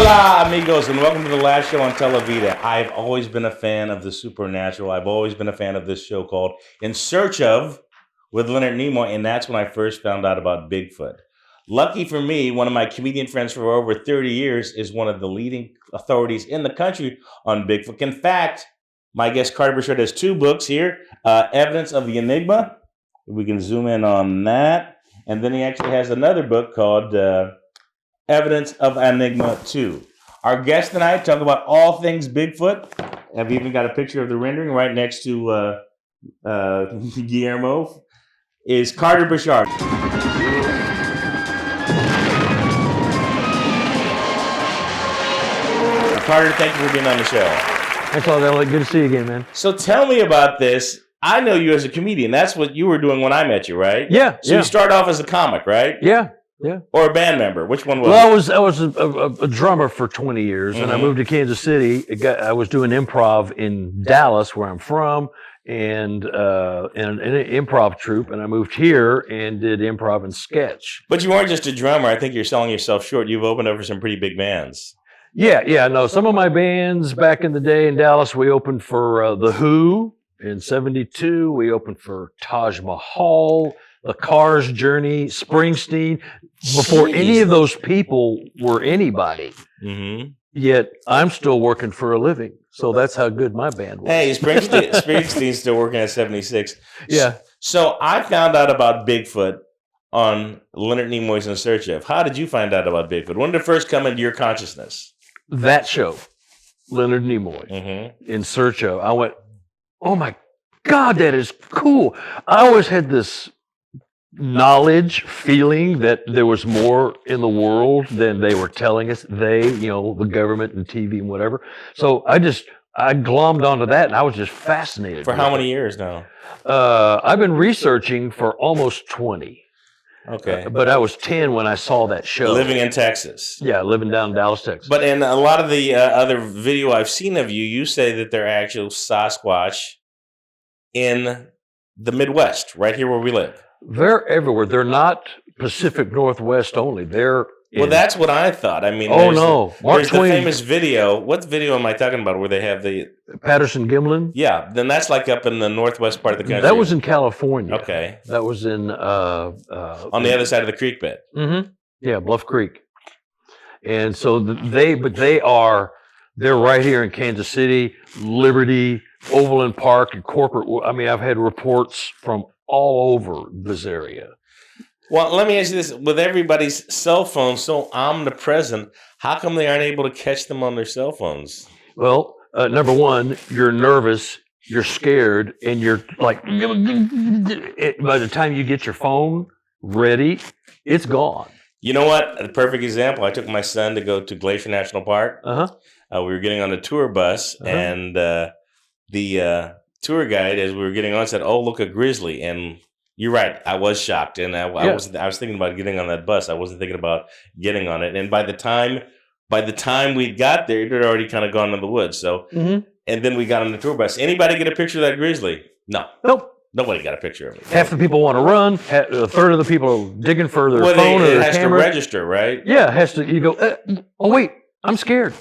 Hola, amigos, and welcome to the last show on Televida. I've always been a fan of the supernatural. I've always been a fan of this show called In Search of with Leonard Nimoy, and that's when I first found out about Bigfoot. Lucky for me, one of my comedian friends for over 30 years is one of the leading authorities in the country on Bigfoot. In fact, my guest Carter Burchard has two books here, Evidence of the Enigma. We can zoom in on that. And then he actually has another book called Evidence of Enigma 2. Our guest tonight talk about all things Bigfoot. I've even got a picture of the rendering right next to Guillermo. Is Carter Burchard. Carter, thank you for being on the show. Thanks a lot, Elliot. Good to see you again, man. So tell me about this. I know you as a comedian. That's what you were doing when I met you, right? Yeah. So you started off as a comic, right? Yeah. Or a band member. Which one was it? I was a drummer for 20 years, and I moved to Kansas City. I was doing improv in Dallas, where I'm from, and an improv troupe, and I moved here and did improv and sketch. But you weren't just a drummer. I think you're selling yourself short. You've opened up for some pretty big bands. Yeah. No, some of my bands back in the day in Dallas, we opened for The Who in '72. We opened for Taj Mahal, The Cars, Journey, Springsteen, before any of those people were anybody. Mm-hmm. Yet I'm still working for a living. So that's how good my band was. Hey, Springsteen's still working at 76. Yeah. So I found out about Bigfoot on Leonard Nimoy's In Search of. How did you find out about Bigfoot? When did it first come into your consciousness? That show, Leonard Nimoy, In Search of. I went, oh my God, that is cool. I always had this feeling that there was more in the world than they were telling us. The government and TV and whatever. So I glommed onto that, and I was just fascinated. For how many years now? I've been researching for almost 20. Okay. But I was 10 when I saw that show. Living in Texas. Yeah, living down in Dallas, Texas. But in a lot of the other video I've seen of you, you say that they're actual Sasquatch in the Midwest, right here where we live. They're everywhere. They're not Pacific Northwest only. Well, that's what I thought. I mean, there's the famous video. What video am I talking about where they have the Patterson-Gimlin? Yeah, then that's like up in the northwest part of the country. That was in California. Okay. That was in on the other side of the creek bed. Mm-hmm. Yeah, Bluff Creek. And so they're right here in Kansas City, Liberty, Overland Park, and corporate. I mean, I've had reports from all over this area. Well, let me ask you this. With everybody's cell phone so omnipresent, how come they aren't able to catch them on their cell phones? Well, number one, you're nervous, you're scared, and you're like, by the time you get your phone ready, it's gone. You know what? A perfect example. I took my son to go to Glacier National Park. We were getting on a tour bus, and the tour guide, as we were getting on, said, "Oh, look, a grizzly." And you're right. I was shocked, and I was thinking about getting on that bus. I wasn't thinking about getting on it. And by the time we got there, it had already kind of gone into the woods. So, and then we got on the tour bus. Anybody get a picture of that grizzly? No. Nope. Nobody got a picture of it. Half the people want to run. A third of the people are digging for their phone or their camera. It has to register, right? Yeah, it has to. You go. Oh wait, I'm scared.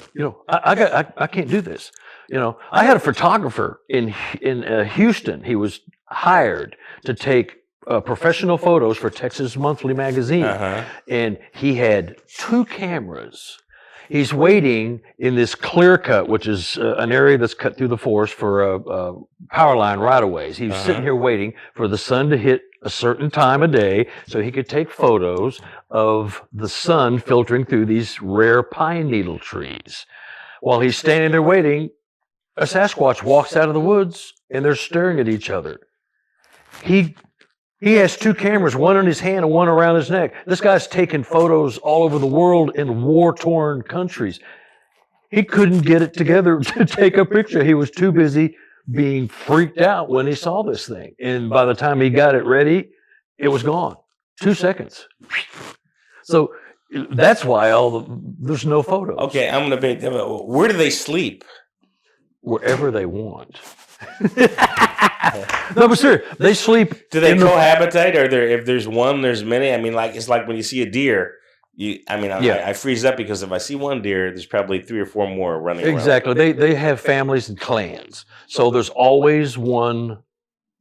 I can't do this. I had a photographer in Houston. He was hired to take professional photos for Texas Monthly magazine, and he had 2 cameras. He's waiting in this clear cut, which is an area that's cut through the forest for power line right-of-ways. He was sitting here waiting for the sun to hit a certain time of day so he could take photos of the sun filtering through these rare pine needle trees. While he's standing there waiting, a Sasquatch walks out of the woods, and they're staring at each other. He has 2 cameras, one in his hand and one around his neck. This guy's taking photos all over the world in war-torn countries. He couldn't get it together to take a picture. He was too busy being freaked out when he saw this thing. And by the time he got it ready, it was gone. 2 seconds. So that's why there's no photos. Okay, I'm going to where do they sleep? Wherever they want. No, but seriously, they sleep. Do they cohabitate? Or if there's one, there's many? I mean, it's like when you see a deer, I freeze up because if I see one deer, there's probably 3 or 4 more running around. Exactly. They have families and clans. So there's always one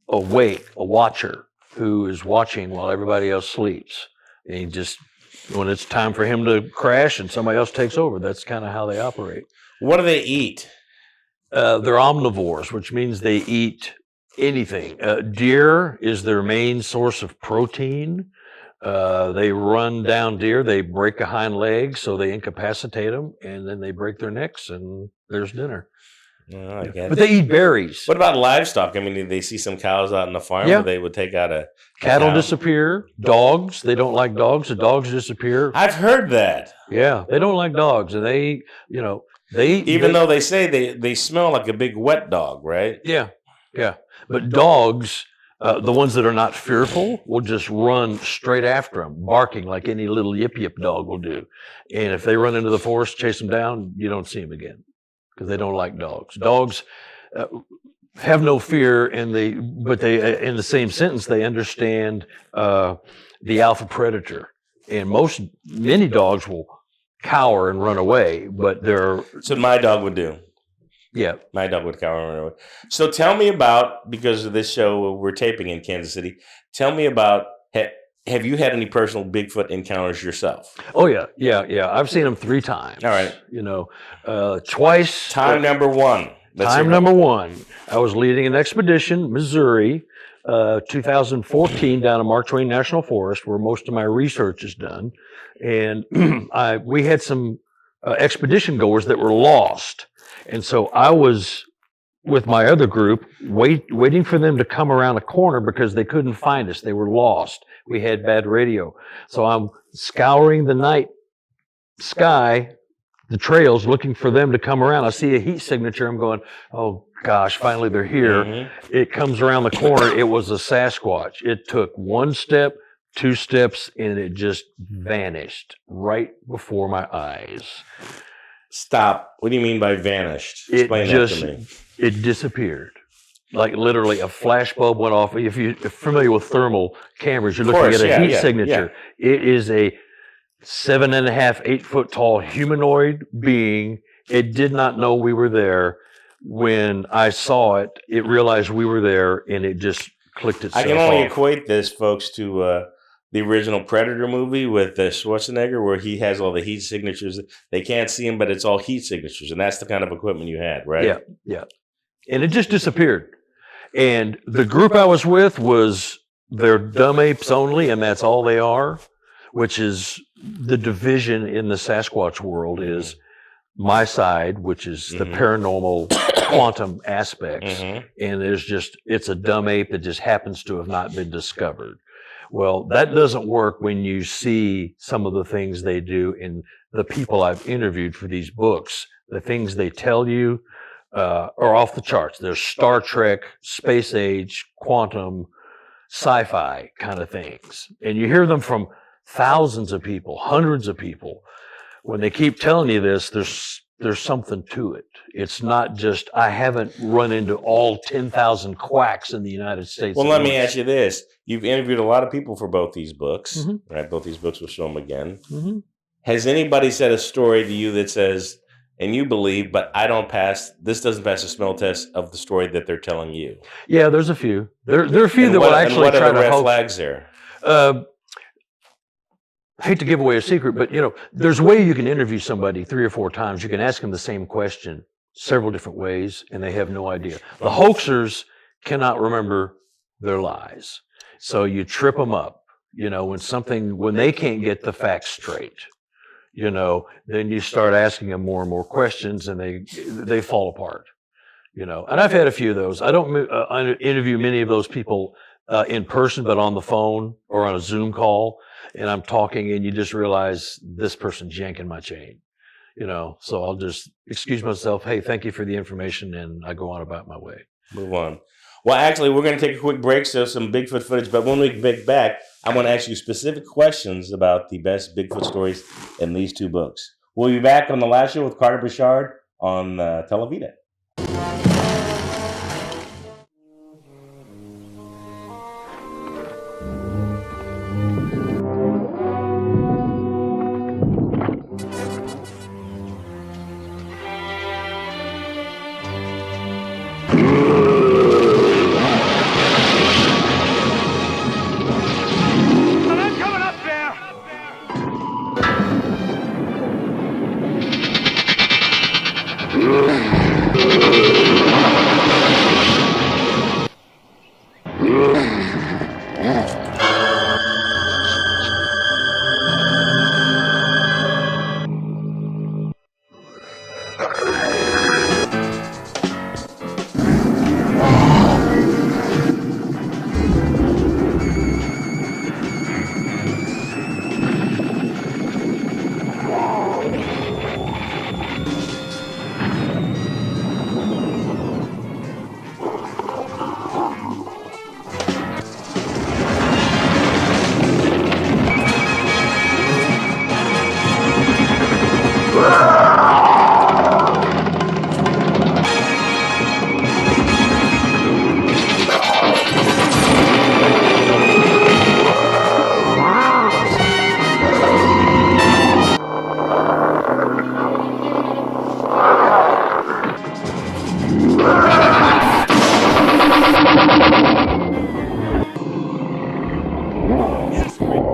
awake, a watcher, who is watching while everybody else sleeps. And he just, when it's time for him to crash and somebody else takes over, that's kind of how they operate. What do they eat? They're omnivores, which means they eat anything. Deer is their main source of protein. They run down deer, they break a hind leg, so they incapacitate them, and then they break their necks, and there's dinner. Oh, I get But it. they eat berries. What about livestock? I mean, did they see some cows out in the farm where they would take out a Cattle cow? disappear. Dogs, they don't like dogs. The dogs disappear. I've heard that. Yeah, they don't like dogs, and they though they say they smell like a big wet dog, right? Yeah. But dogs, the ones that are not fearful, will just run straight after them, barking like any little yip yip dog will do. And if they run into the forest, chase them down, you don't see them again because they don't like dogs. Dogs have no fear, but they in the same sentence they understand the alpha predator. And many dogs will cower and run away, but they're so my dog would do. Yeah. My dog would cower and run away. So tell me about, because of this show we're taping in Kansas City, tell me about, have you had any personal Bigfoot encounters yourself? Oh, yeah. I've seen them 3 times. All right. Twice. Time number 1. Number 1. I was leading an expedition, Missouri, 2014, down to Mark Twain National Forest, where most of my research is done. And we had some expedition goers that were lost. And so I was with my other group waiting for them to come around a corner because they couldn't find us. They were lost. We had bad radio. So I'm scouring the night sky, the trails, looking for them to come around. I see a heat signature. I'm going, oh gosh, finally they're here. Mm-hmm. It comes around the corner. It was a Sasquatch. It took 1 step, 2 steps, and it just vanished right before my eyes. Stop. What do you mean by vanished? Explain that to me. It disappeared. Like literally a flash bulb went off. If you're familiar with thermal cameras, you're looking at a heat signature. Yeah. It is a 7.5, 8 foot tall humanoid being. It did not know we were there. When I saw it, it realized we were there, and it just clicked itself off. I can only equate this, folks, to the original Predator movie with Schwarzenegger, where he has all the heat signatures. They can't see him, but it's all heat signatures, and that's the kind of equipment you had, right? Yeah. And it just disappeared. And the group I was with they're dumb apes only, and that's all they are, which is the division in the Sasquatch world is my side, which is the paranormal quantum aspects, and it's a dumb ape that just happens to have not been discovered. Well, that doesn't work when you see some of the things they do in the people I've interviewed for these books. The things they tell you are off the charts. There's Star Trek, space age, quantum, sci-fi kind of things. And you hear them from thousands of people, hundreds of people. When they keep telling you this, there's something to it. It's not just, I haven't run into all 10,000 quacks in the United States. Well, let me ask you this. You've interviewed a lot of people for both these books, right? Both these books, we'll show them again. Mm-hmm. Has anybody said a story to you that says, and you believe, but this doesn't pass the smell test of the story that they're telling you? Yeah, there's a few. There are a few that will actually try to what are the red flags there? I hate to give away a secret, but there's a way you can interview somebody 3 or 4 times. You can ask them the same question several different ways, and they have no idea. The hoaxers cannot remember their lies. So you trip them up, when they can't get the facts straight, then you start asking them more and more questions, and they fall apart, And I've had a few of those. I don't interview many of those people in person, but on the phone or on a Zoom call, and I'm talking, and you just realize this person's yanking my chain, So I'll just excuse myself. Hey, thank you for the information, and I go on about my way. Move on. Well, actually, we're going to take a quick break, so some Bigfoot footage. But when we get back, I want to ask you specific questions about the best Bigfoot stories in these 2 books. We'll be back on The Last Show with Carter Bouchard on Televida.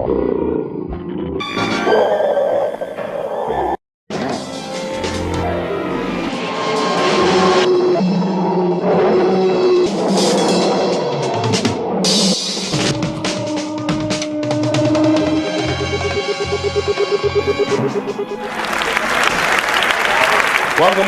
Welcome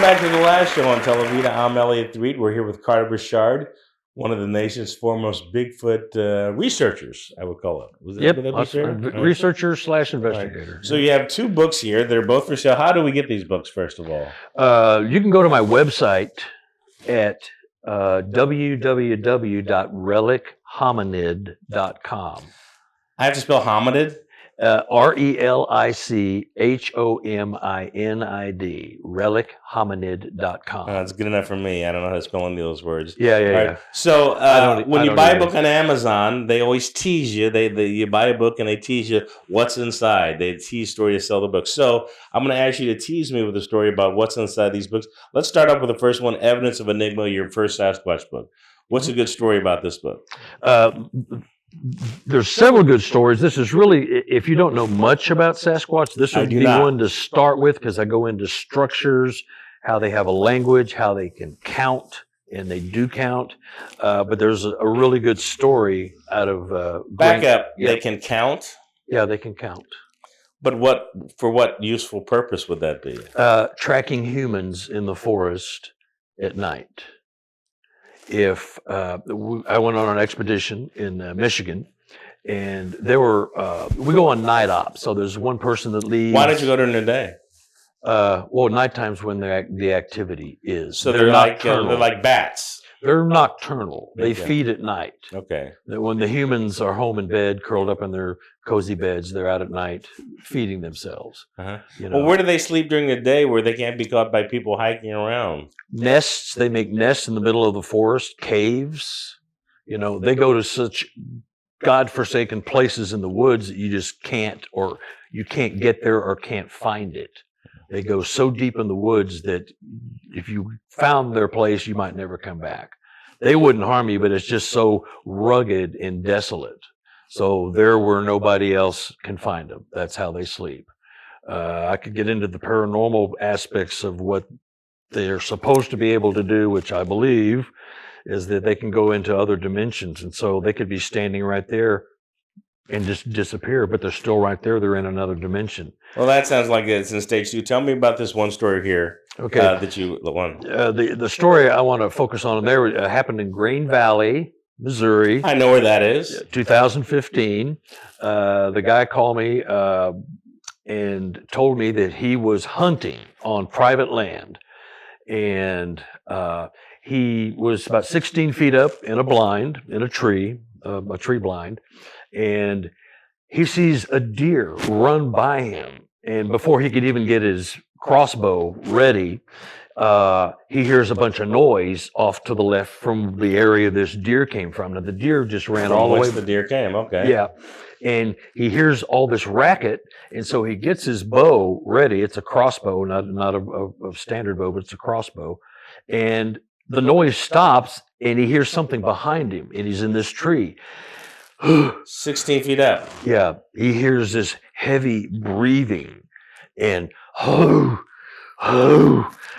back to the last show on Televida. I'm Elliot Reed. We're here with Carter Burchard, one of the nation's foremost Bigfoot researchers, I would call it. Would that be fair? Researcher / investigator. Right. So you have 2 books here. They're both for sale. How do we get these books, first of all? You can go to my website at www.relichominid.com. I have to spell hominid? RELICHOMINID, relichominid.com. That's good enough for me. I don't know how to spell any of those words. Yeah. So when you buy a book on Amazon, they always tease you. You buy a book and they tease you what's inside. They tease story to sell the book. So I'm going to ask you to tease me with a story about what's inside these books. Let's start off with the first one, Evidence of Enigma, your first Sasquatch book. What's a good story about this book? There's several good stories. This is really, if you don't know much about Sasquatch, this would be one to start with, because I go into structures, how they have a language, how they can count, and they do count. But there's a really good story out of Back up. Yeah. They can count? Yeah, they can count. But for what useful purpose would that be? Tracking humans in the forest at night. If I went on an expedition in Michigan, and there were we go on night ops. So there's one person that leads. Why don't you go during the day? Well, nighttime's when the activity is. So they're like bats. They're nocturnal. They Okay. feed at night. Okay. When the humans are home in bed, curled up in their cozy beds, they're out at night feeding themselves. Uh-huh. You know? Well, where do they sleep during the day where they can't be caught by people hiking around? Nests. They make nests in the middle of the forest, caves. You know, they go to such godforsaken places in the woods that you just can't, or you can't get there or can't find it. They go so deep in the woods that if you found their place, you might never come back. They wouldn't harm you, but it's just so rugged and desolate. So they're where nobody else can find them. That's how they sleep. I could get into the paranormal aspects of what they're supposed to be able to do, which I believe is that they can go into other dimensions. And so they could be standing right there and just disappear, but they're still right there. They're in another dimension. Well, that sounds like it's in stage 2. Tell me about this one story here. Okay. The story I want to focus on there happened in Green Valley, Missouri. I know where that is. 2015. The guy called me and told me that he was hunting on private land. And he was about 16 feet up in a blind, in a tree blind. And he sees a deer run by him. And before he could even get his crossbow ready, he hears a bunch of noise off to the left from the area this deer came from. Now, the deer just ran all the way. The deer came, okay. Yeah. And he hears all this racket. And so he gets his bow ready. It's a crossbow, not a standard bow, but it's a crossbow. And the noise stops, and he hears something behind him, and he's in this tree. 16 feet up. Yeah, he hears this heavy breathing and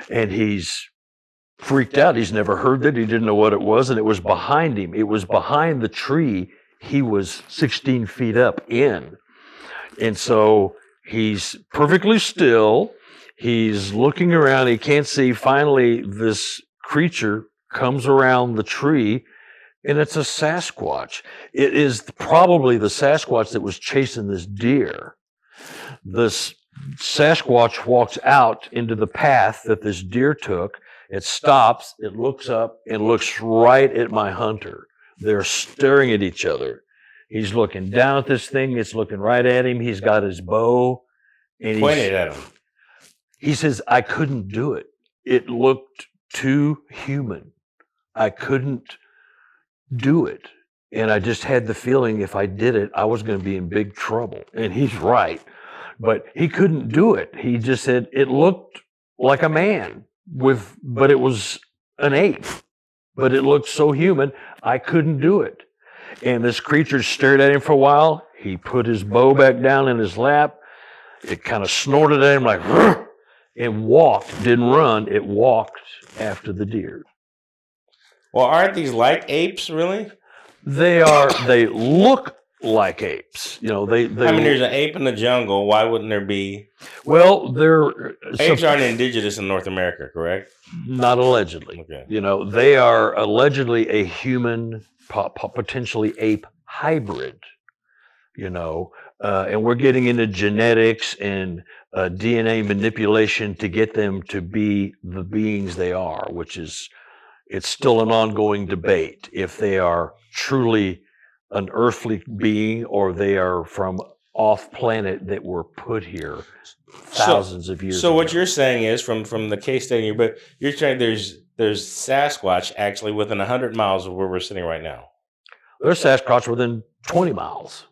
and he's freaked out. He's never heard that. He didn't know what it was, and it was behind him. It was behind the tree he was 16 feet up in. And so he's perfectly still. He's looking around. He can't see. Finally, this creature comes around the tree, and it's a Sasquatch. It is probably the Sasquatch that was chasing this deer. This Sasquatch walks out into the path that this deer took. It stops, it looks up, and looks right at my hunter. They're staring at each other. He's looking down at this thing. It's looking right at him. He's got his bow. And pointed at him. He says, I couldn't do it. It looked too human. I couldn't do it. And I just had the feeling if I did it, I was going to be in big trouble. And he's right. But he couldn't do it. He just said it looked like a man but it was an ape. But it looked so human, I couldn't do it. And this creature stared at him for a while. He put his bow back down in his lap. It kind of snorted at him like, "Rrr," and walked, didn't run. It walked after the deer. Well, aren't these like apes, really? They look like apes. You know, they I mean, there's an ape in the jungle. Why wouldn't there be? well, they're Apes aren't indigenous in North America, correct? not allegedly. Okay. You know, they are allegedly a human, potentially ape hybrid. You know, and we're getting into genetics and DNA manipulation to get them to be the beings they are, which is, it's still an ongoing debate if they are truly an earthly being or they are from off planet that were put here thousands of years So ago. what you're saying is, from the case study in your book, you're saying there's Sasquatch actually within 100 miles of where we're sitting right now. There's Sasquatch within 20 miles.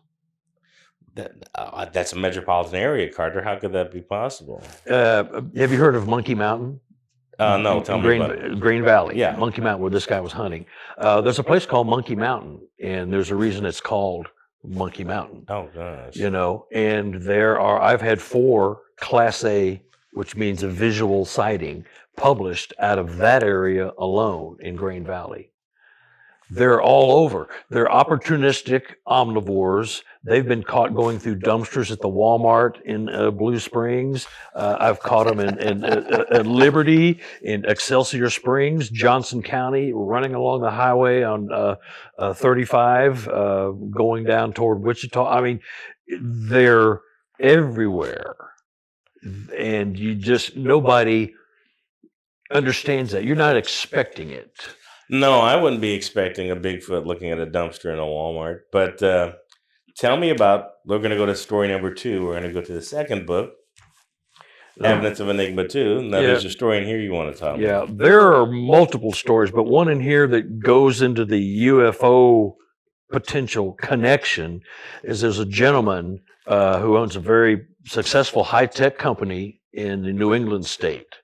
That's a metropolitan area, Carter. How could that be possible? Have you heard of Monkey Mountain? No, tell me about it. Green Valley, Yeah. Monkey Mountain, where this guy was hunting. There's a place called Monkey Mountain, and there's a reason it's called Monkey Mountain. Oh, gosh. You know, and I've had 4 Class A, which means a visual sighting, published out of that area alone in Green Valley. They're all over. They're opportunistic omnivores. They've been caught going through dumpsters at the Walmart in Blue Springs. I've caught them in Liberty, in Excelsior Springs, Johnson County, running along the highway on 35, going down toward Wichita. I mean, they're everywhere. And nobody understands that. You're not expecting it. No, I wouldn't be expecting a Bigfoot looking at a dumpster in a Walmart. But tell me about, we're going to go to story number 2. We're going to go to the second book, Evidence of Enigma 2. Now, there's a story in here you want to talk about. Yeah, there are multiple stories, but one in here that goes into the UFO potential connection is there's a gentleman who owns a very successful high-tech company in the New England state.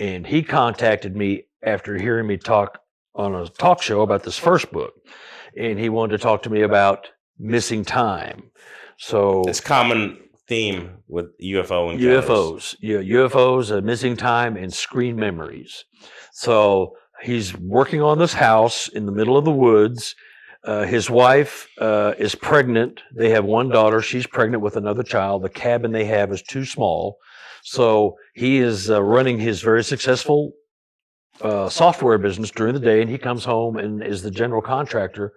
And he contacted me after hearing me talk on a talk show about this first book. And he wanted to talk to me about missing time. So It's common theme with UFO and UFOs, UFOs, missing time, and screen memories. So he's working on this house in the middle of the woods. His wife is pregnant. They have one daughter. She's pregnant with another child. The cabin they have is too small. So he is running his very successful software business during the day, and he comes home and is the general contractor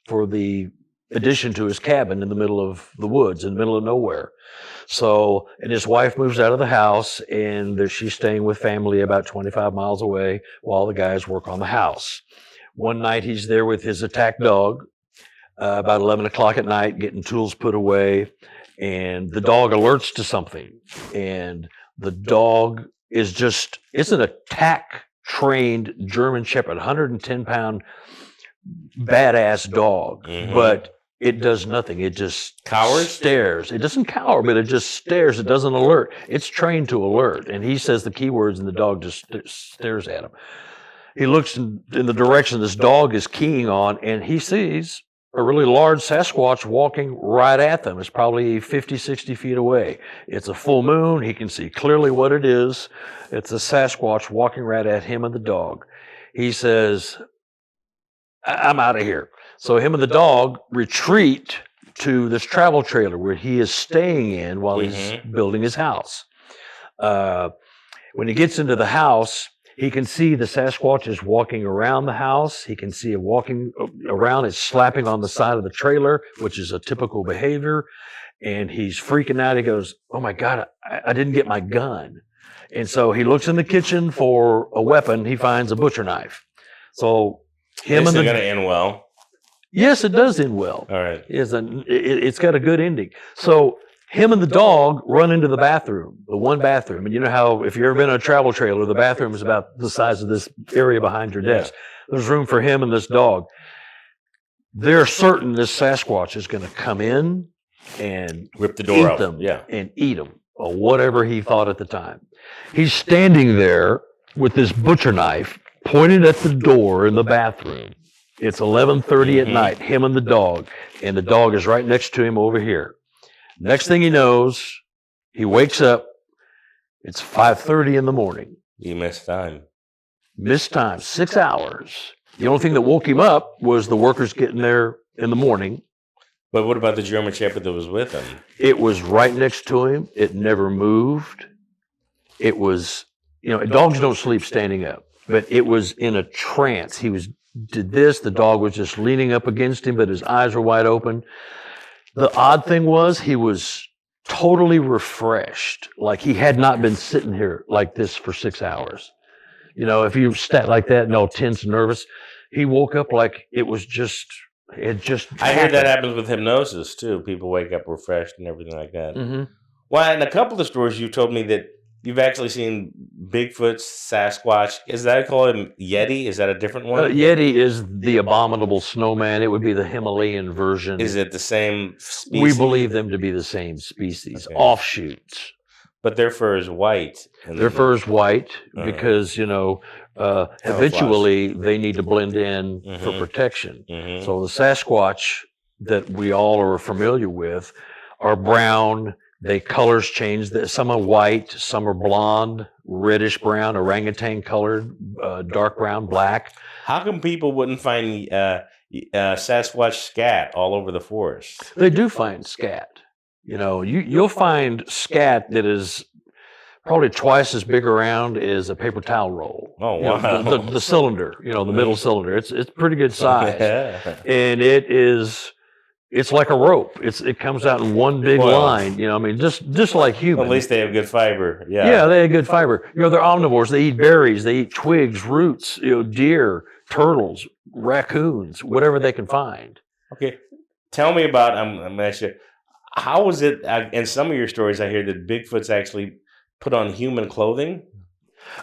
for the addition to his cabin in the middle of the woods, in the middle of nowhere. So, and his wife moves out of the house, and she's staying with family about 25 miles away while the guys work on the house. One night he's there with his attack dog, about 11 o'clock at night, getting tools put away, and the dog alerts to something. And the dog is it's an attack-trained German Shepherd, 110-pound badass dog, but it does nothing. It just Cowers? Stares. It doesn't cower, but it just stares. It doesn't alert. It's trained to alert. And he says the keywords, and the dog just stares at him. He looks in the direction this dog is keying on, and he sees a really large Sasquatch walking right at them. It's probably 50, 60 feet away. It's a full moon. He can see clearly what it is. It's a Sasquatch walking right at him and the dog. He says, I'm out of here. So him and the dog retreat to this travel trailer where he is staying in while he's building his house. When he gets into the house, he can see the Sasquatch is walking around the house. He can see it walking around. It's slapping on the side of the trailer, which is a typical behavior. And he's freaking out. He goes, oh my God, I didn't get my gun. And so he looks in the kitchen for a weapon. He finds a butcher knife. So This isn't going to end well. Yes, it does end well. All right. It's got a good ending. So him and the dog run into the bathroom, the one bathroom. And you know how if you've ever been in a travel trailer, the bathroom is about the size of this area behind your desk. There's room for him and this dog. They're certain this Sasquatch is going to come in and Rip the door out. them and eat them, or whatever he thought at the time. He's standing there with this butcher knife pointed at the door in the bathroom. It's 11:30 at Mhm. night, him and the dog is right next to him over here. Next thing he knows, he wakes up. It's 5:30 in the morning. You missed time. Missed time, 6 hours. The only thing that woke him up was the workers getting there in the morning. But what about the German Shepherd that was with him? It was right next to him. It never moved. It was, dogs don't sleep standing up, but it was in a trance. He did this. The dog was just leaning up against him, but his eyes were wide open. The odd thing was he was totally refreshed. Like he had not been sitting here like this for 6 hours. If you sat like that and all tense and nervous, he woke up like it just I hear that happens with hypnosis too. People wake up refreshed and everything like that. Mm-hmm. Well, in a couple of stories, you told me that you've actually seen Bigfoot, Sasquatch. Is that called Yeti? Is that a different one? Yeti is the abominable snowman. It would be the Himalayan version. Is it the same species? We believe them to be the same species, Okay. Offshoots. But their fur is white. Their fur is white because, eventually they need to blend in for protection. Mm-hmm. So the Sasquatch that we all are familiar with are brown. They colors change. Some are white, some are blonde, reddish brown, orangutan colored, dark brown, black. How come people wouldn't find Sasquatch scat all over the forest? They do find scat. You'll find scat that is probably twice as big around as a paper towel roll. Oh, wow. The cylinder, the middle cylinder. It's pretty good size. And it's like a rope. It comes out in one big line. Just like humans. At least they have good fiber. Yeah, they have good fiber. They're omnivores. They eat berries. They eat twigs, roots. Deer, turtles, raccoons, whatever they can find. Okay, tell me about. I'm going to ask you. How was it? In some of your stories, I hear that Bigfoot's actually put on human clothing.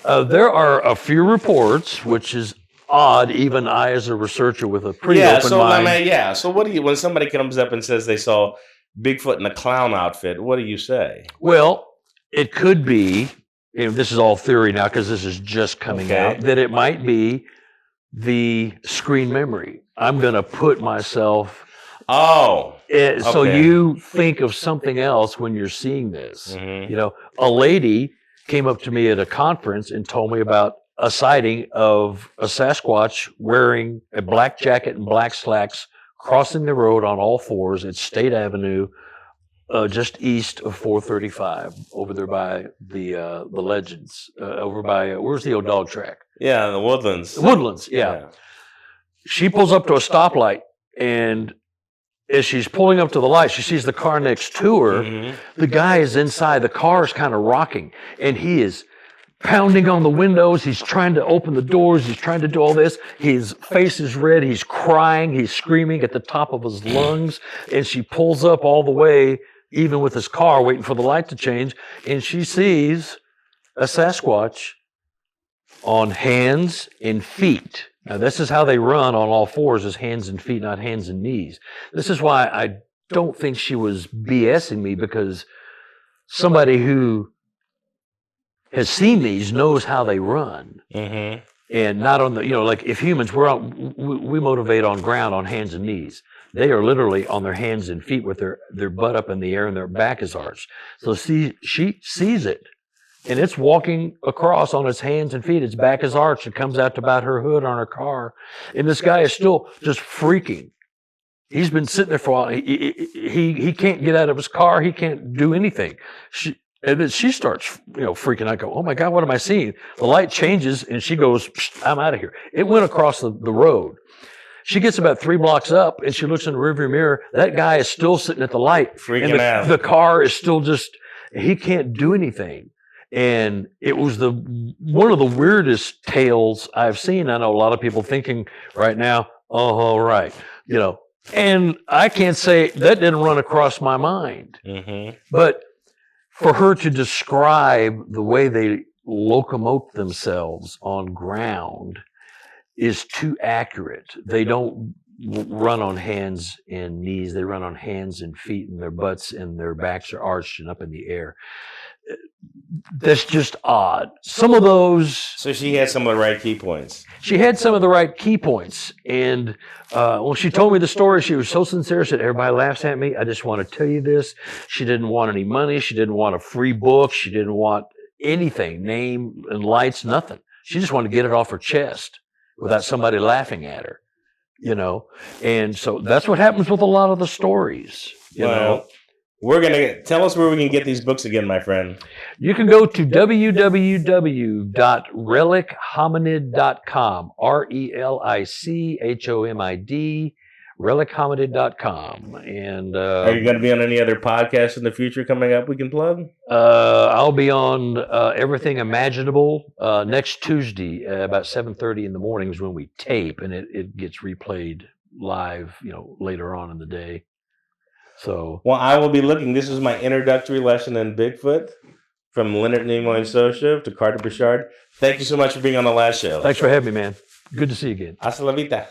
There are a few reports, which is odd. Even I, as a researcher with a pretty open mind. So what do you? When somebody comes up and says they saw Bigfoot in a clown outfit, what do you say? Well, it could be. This is all theory now because this is just coming out. That it might be the screen memory. I'm going to put myself. So you think of something else when you're seeing this. Mm-hmm. A lady came up to me at a conference and told me about a sighting of a Sasquatch wearing a black jacket and black slacks crossing the road on all fours at State Avenue, just east of 435, over there by the Legends, over by, where's the old dog track? Yeah, the Woodlands. Woodlands, yeah. She pulls up to a stoplight, and as she's pulling up to the light, she sees the car next to her. Mm-hmm. The guy is inside. The car is kind of rocking, and he is pounding on the windows. He's trying to open the doors. He's trying to do all this. His face is red. He's crying. He's screaming at the top of his lungs. And she pulls up all the way, even with his car, waiting for the light to change. And she sees a Sasquatch on hands and feet. Now, this is how they run on all fours, is hands and feet, not hands and knees. This is why I don't think she was BSing me, because somebody who has seen these knows how they run. Mm-hmm. And not on the, like if humans, we motivate on ground on hands and knees. They are literally on their hands and feet with their butt up in the air and their back is arched. So she sees it. And it's walking across on its hands and feet. Its back is arched. It comes out to about her hood on her car. And this guy is still just freaking. He's been sitting there for a while. He can't get out of his car. He can't do anything. And then she starts, freaking out. I go, oh my God, what am I seeing? The light changes and she goes, I'm out of here. It went across the road. She gets about 3 blocks up and she looks in the rearview mirror. That guy is still sitting at the light. Freaking out. The car is still he can't do anything. And it was one of the weirdest tales I've seen. I know a lot of people thinking right now, oh, all right, and I can't say that didn't run across my mind. Mm-hmm. But for her to describe the way they locomote themselves on ground is too accurate. They don't run on hands and knees. They run on hands and feet, and their butts and their backs are arched and up in the air. that's just odd. Some of those, So she had some of the right key points. she had some of the right key points. And when she told me the story, she was so sincere. She said, everybody laughs at me. I just want to tell you this. She didn't want any money. She didn't want a free book. She didn't want anything, name and lights, nothing. She just wanted to get it off her chest without somebody laughing at her, you know. And so that's what happens with a lot of the stories, you know. We're going to tell us where we can get these books again, my friend. You can go to www.relichominid.com, RELICHOMID, relichominid.com. And Are you going to be on any other podcasts in the future coming up we can plug? I'll be on Everything Imaginable next Tuesday about 7:30 in the morning is when we tape, and it gets replayed live, you know, later on in the day. So, well, I will be looking. This is my introductory lesson in Bigfoot from Leonard Nimoy and Sochev to Carter Bouchard. Thank you so much for being on the last show. Thanks for having me, man. Good to see you again. Hasta la vista.